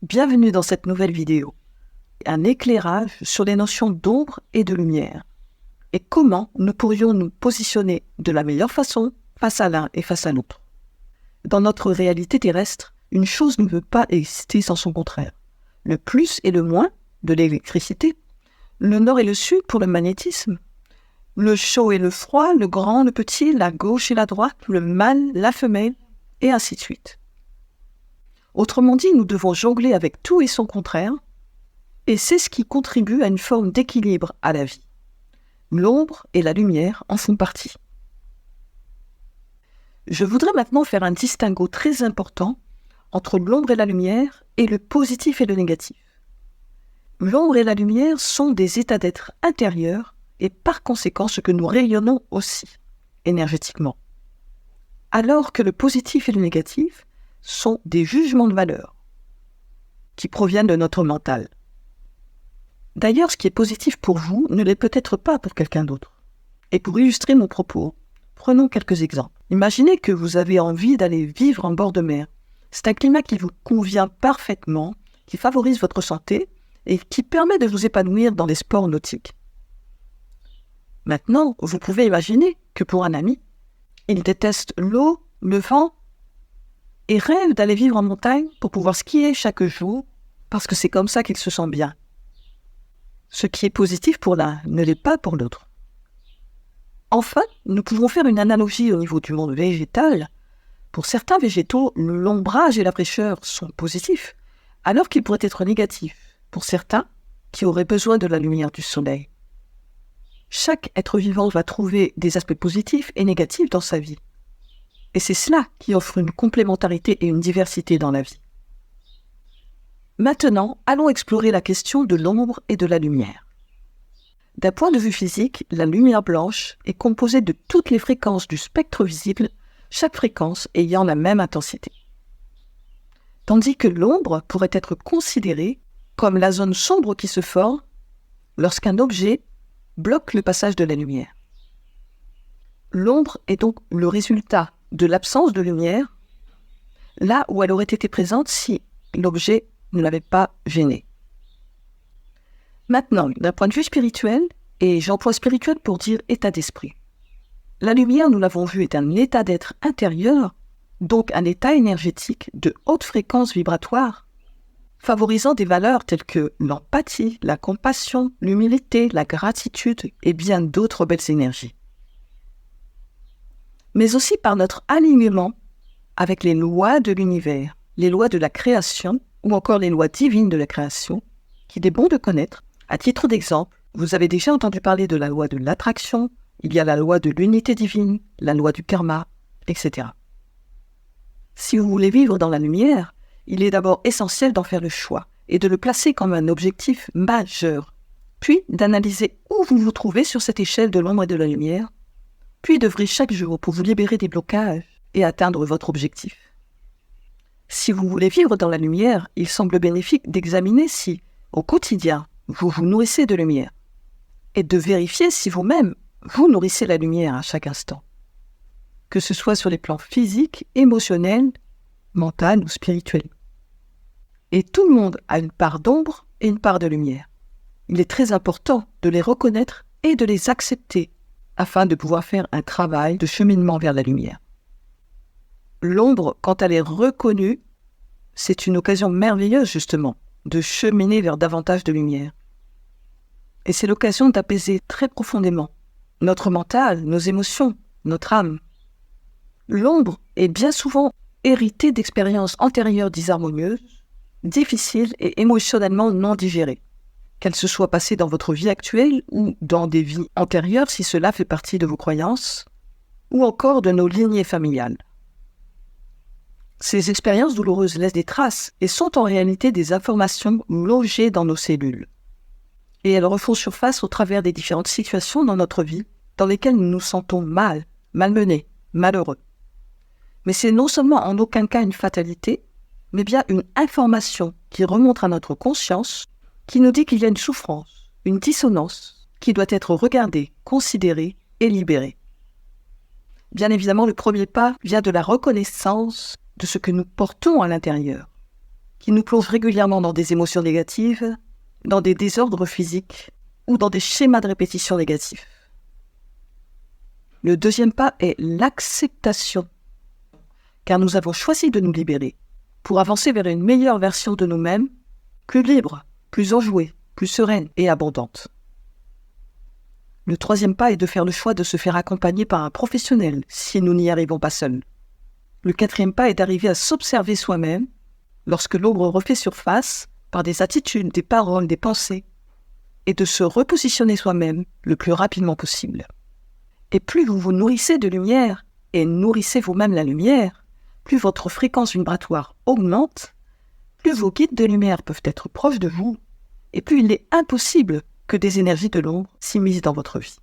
Bienvenue dans cette nouvelle vidéo. Un éclairage sur les notions d'ombre et de lumière. Et comment nous pourrions nous positionner de la meilleure façon face à l'un et face à l'autre. Dans notre réalité terrestre, une chose ne peut pas exister sans son contraire. Le plus et le moins de l'électricité, le nord et le sud pour le magnétisme, le chaud et le froid, le grand, le petit, la gauche et la droite, le mâle, la femelle, et ainsi de suite. Autrement dit, nous devons jongler avec tout et son contraire, et c'est ce qui contribue à une forme d'équilibre à la vie. L'ombre et la lumière en font partie. Je voudrais maintenant faire un distinguo très important entre l'ombre et la lumière et le positif et le négatif. L'ombre et la lumière sont des états d'être intérieurs et par conséquent ce que nous rayonnons aussi, énergétiquement. Alors que le positif et le négatif sont des jugements de valeur qui proviennent de notre mental. D'ailleurs, ce qui est positif pour vous ne l'est peut-être pas pour quelqu'un d'autre. Et pour illustrer mon propos, prenons quelques exemples. Imaginez que vous avez envie d'aller vivre en bord de mer. C'est un climat qui vous convient parfaitement, qui favorise votre santé et qui permet de vous épanouir dans les sports nautiques. Maintenant, vous pouvez imaginer que pour un ami, il déteste l'eau, le vent, et rêve d'aller vivre en montagne pour pouvoir skier chaque jour, parce que c'est comme ça qu'il se sent bien. Ce qui est positif pour l'un ne l'est pas pour l'autre. Enfin, nous pouvons faire une analogie au niveau du monde végétal. Pour certains végétaux, l'ombrage et la fraîcheur sont positifs, alors qu'ils pourraient être négatifs pour certains qui auraient besoin de la lumière du soleil. Chaque être vivant va trouver des aspects positifs et négatifs dans sa vie. Et c'est cela qui offre une complémentarité et une diversité dans la vie. Maintenant, allons explorer la question de l'ombre et de la lumière. D'un point de vue physique, la lumière blanche est composée de toutes les fréquences du spectre visible, chaque fréquence ayant la même intensité. Tandis que l'ombre pourrait être considérée comme la zone sombre qui se forme lorsqu'un objet bloque le passage de la lumière. L'ombre est donc le résultat de l'absence de lumière, là où elle aurait été présente si l'objet ne l'avait pas gêné. Maintenant, d'un point de vue spirituel, et j'emploie spirituel pour dire état d'esprit, la lumière, nous l'avons vu, est un état d'être intérieur, donc un état énergétique de haute fréquence vibratoire, favorisant des valeurs telles que l'empathie, la compassion, l'humilité, la gratitude et bien d'autres belles énergies. Mais aussi par notre alignement avec les lois de l'univers, les lois de la création ou encore les lois divines de la création, qu'il est bon de connaître. À titre d'exemple, vous avez déjà entendu parler de la loi de l'attraction, il y a la loi de l'unité divine, la loi du karma, etc. Si vous voulez vivre dans la lumière, il est d'abord essentiel d'en faire le choix et de le placer comme un objectif majeur, puis d'analyser où vous vous trouvez sur cette échelle de l'ombre et de la lumière, puis d'œuvrer chaque jour pour vous libérer des blocages et atteindre votre objectif. Si vous voulez vivre dans la lumière, il semble bénéfique d'examiner si, au quotidien, vous vous nourrissez de lumière et de vérifier si vous-même, vous nourrissez la lumière à chaque instant. Que ce soit sur les plans physiques, émotionnels, mental ou spirituels. Et tout le monde a une part d'ombre et une part de lumière. Il est très important de les reconnaître et de les accepter afin de pouvoir faire un travail de cheminement vers la lumière. L'ombre, quand elle est reconnue, c'est une occasion merveilleuse justement de cheminer vers davantage de lumière. Et c'est l'occasion d'apaiser très profondément notre mental, nos émotions, notre âme. L'ombre est bien souvent héritée d'expériences antérieures disharmonieuses, difficiles et émotionnellement non digérées, qu'elles se soient passées dans votre vie actuelle ou dans des vies antérieures si cela fait partie de vos croyances, ou encore de nos lignées familiales. Ces expériences douloureuses laissent des traces et sont en réalité des informations logées dans nos cellules. Et elles refont surface au travers des différentes situations dans notre vie dans lesquelles nous nous sentons mal, malmenés, malheureux. Mais c'est non seulement en aucun cas une fatalité, mais bien une information qui remonte à notre conscience, qui nous dit qu'il y a une souffrance, une dissonance, qui doit être regardée, considérée et libérée. Bien évidemment, le premier pas vient de la reconnaissance de ce que nous portons à l'intérieur. qui nous plonge régulièrement dans des émotions négatives, dans des désordres physiques ou dans des schémas de répétition négatifs. Le deuxième pas est l'acceptation, car nous avons choisi de nous libérer pour avancer vers une meilleure version de nous-mêmes, plus libre, plus enjouée, plus sereine et abondante. Le troisième pas est de faire le choix de se faire accompagner par un professionnel si nous n'y arrivons pas seuls. Le quatrième pas est d'arriver à s'observer soi-même lorsque l'ombre refait surface par des attitudes, des paroles, des pensées, et de se repositionner soi-même le plus rapidement possible. Et plus vous vous nourrissez de lumière et nourrissez vous-même la lumière, plus votre fréquence vibratoire augmente, plus vos guides de lumière peuvent être proches de vous, et plus il est impossible que des énergies de l'ombre s'immiscent dans votre vie.